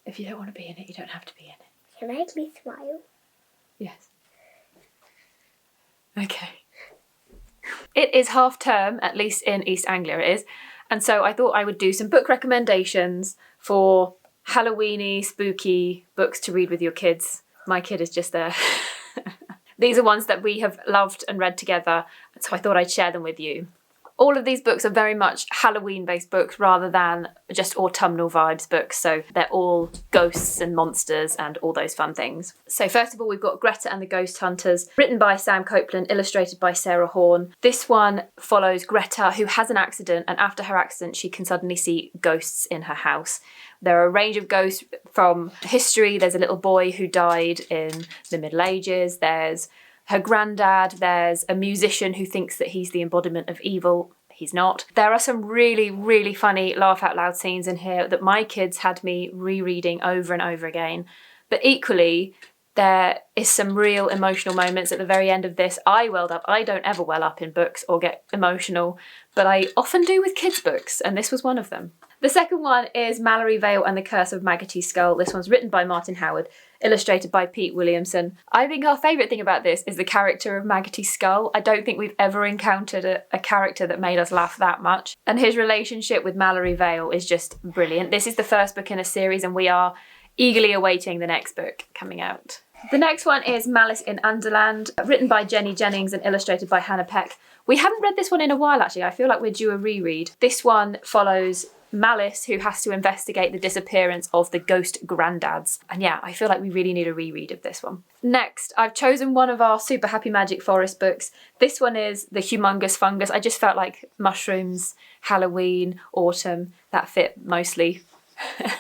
If you don't want to be in it, you don't have to be in it. Can I at least smile? Yes. Okay. It is half term, at least in East Anglia it is, and so I thought I would do some book recommendations for Halloweeny, spooky books to read with your kids. My kid is just there. These are ones that we have loved and read together, so I thought I'd share them with you. All of these books are very much Halloween-based books rather than just autumnal vibes books, so they're all ghosts and monsters and all those fun things. So first of all, we've got Greta and the Ghost Hunters, written by Sam Copeland, illustrated by Sarah Horn. This one follows Greta, who has an accident, and after her accident, she can suddenly see ghosts in her house. There are a range of ghosts from history. There's a little boy who died in the Middle Ages. There's her granddad, there's a musician who thinks that he's the embodiment of evil. He's not. There are some really, really funny laugh out loud scenes in here that my kids had me rereading over and over again. But equally, there is some real emotional moments at the very end of this. I welled up. I don't ever well up in books or get emotional, but I often do with kids' books, and this was one of them. The second one is Mallory Vale and the Curse of Maggotty's Skull. This one's written by Martin Howard, illustrated by Pete Williamson. I think our favourite thing about this is the character of Maggotty's Skull. I don't think we've ever encountered a character that made us laugh that much. And his relationship with Mallory Vale is just brilliant. This is the first book in a series and we are eagerly awaiting the next book coming out. The next one is Malice in Underland, written by Jenny Jennings and illustrated by Hannah Peck. We haven't read this one in a while actually. I feel like we're due a reread. This one follows Malice, who has to investigate the disappearance of the ghost granddads. And yeah, I feel like we really need a reread of this one. Next, I've chosen one of our Super Happy Magic Forest books. This one is The Humongous Fungus. I just felt like mushrooms, Halloween, autumn, that fit mostly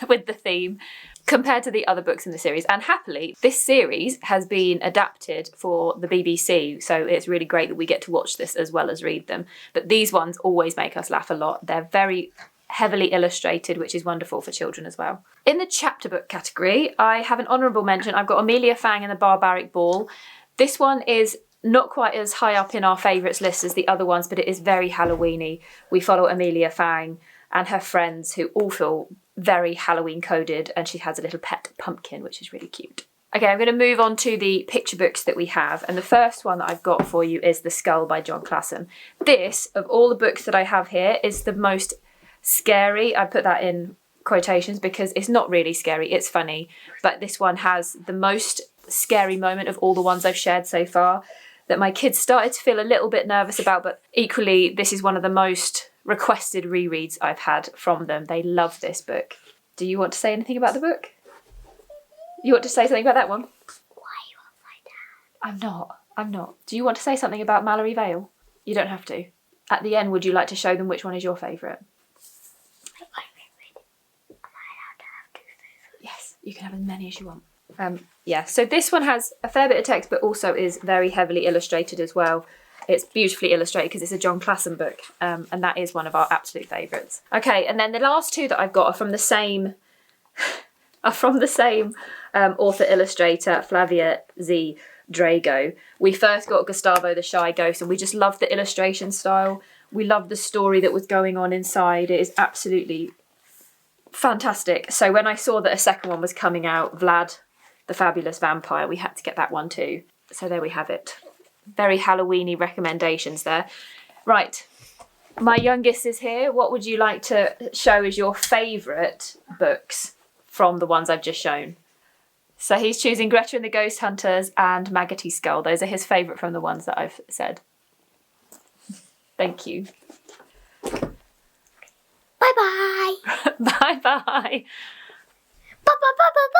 with the theme compared to the other books in the series. And happily, this series has been adapted for the BBC, so it's really great that we get to watch this as well as read them. But these ones always make us laugh a lot. They're very heavily illustrated, which is wonderful for children as well. In the chapter book category, I have an honourable mention. I've got Amelia Fang and the Barbaric Ball. This one is not quite as high up in our favourites list as the other ones, but it is very Halloweeny. We follow Amelia Fang and her friends who all feel very Halloween coded, and she has a little pet pumpkin, which is really cute. Okay, I'm going to move on to the picture books that we have, and the first one that I've got for you is The Skull by John Klassen. This, of all the books that I have here, is the most scary. I put that in quotations because it's not really scary, it's funny, but this one has the most scary moment of all the ones I've shared so far that my kids started to feel a little bit nervous about, but equally this is one of the most requested rereads I've had from them. They love this book. Do you want to say anything about the book? You want to say something about that one? Why are you upside down? I'm not. Do you want to say something about Mallory Vale? You don't have to. At the end, would you like to show them which one is your favourite? Yes, you can have as many as you want. Yeah, so this one has a fair bit of text, but also is very heavily illustrated as well. It's beautifully illustrated because it's a John Klassen book, and that is one of our absolute favourites. Okay, and then the last two that I've got are from the same author illustrator, Flavia Z. Drago. We first got Gustavo the Shy Ghost, and we just loved the illustration style. We loved the story that was going on inside. It is absolutely fantastic. So when I saw that a second one was coming out, Vlad the Fabulous Vampire, we had to get that one too. So there we have it. Very Halloweeny recommendations there. Right, my youngest is here. What would you like to show as your favourite books from the ones I've just shown? So he's choosing Greta and the Ghost Hunters and Maggotty's Skull. Those are his favourite from the ones that I've said. Thank you. Bye-bye. Bye-bye. Bye-bye-bye-bye.